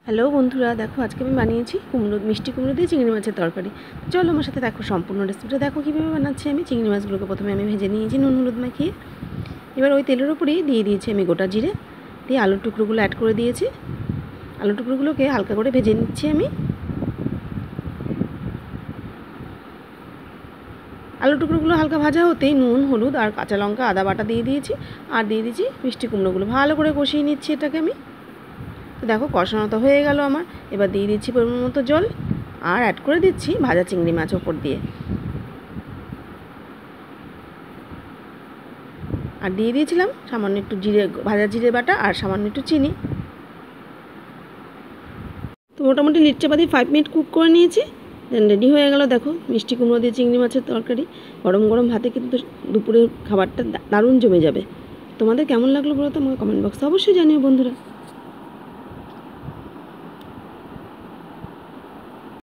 Hello বন্ধুরা, দেখো আজকে আমি বানিয়েছি মিষ্টি কুমড়ো দিয়ে চিংড়ি মাছের তরকারি। চলো আমার সাথে দেখো সম্পূর্ণ রেসিপিটা। দেখো কীভাবে বানাচ্ছি আমি। চিংড়ি মাছগুলোকে প্রথমে আমি ভেজে নিয়েছি নুন হলুদ মাখিয়ে। এবার ওই তেলের উপরেই দিয়ে দিয়েছি আমি গোটা জিরে, দিয়ে আলুর টুকরোগুলো অ্যাড করে দিয়েছি। আলুর টুকরোগুলোকে হালকা করে ভেজে নিচ্ছি আমি। আলুর টুকরোগুলো হালকা ভাজা হতেই নুন হলুদ আর কাঁচা লঙ্কা আদা বাটা দিয়ে দিয়েছি, আর দিয়ে দিয়েছি মিষ্টি কুমড়োগুলো। ভালো করে কষিয়ে নিচ্ছি এটাকে আমি। দেখো কষানো তো হয়ে গেল আমার। এবার দিয়ে দিচ্ছি পরিমাণ মতো জল, আর অ্যাড করে দিচ্ছি ভাজা চিংড়ি মাছ ওপর দিয়ে। আর দিয়ে দিয়েছিলাম সামান্য একটু ভাজা জিরে বাটা আর সামান্য একটু চিনি। তো মোটামুটি লিটচা দিয়ে 5 মিনিট কুক করে নিয়েছি। দেন রেডি হয়ে গেল দেখো মিষ্টি কুমড়ো দিয়ে চিংড়ি মাছের তরকারি। গরম গরম ভাতে কিন্তু দুপুরের খাবারটা দারুণ জমে যাবে। তোমাদের কেমন লাগলো বলো তো, আমার কমেন্ট বক্সে অবশ্যই জানিও বন্ধুরা।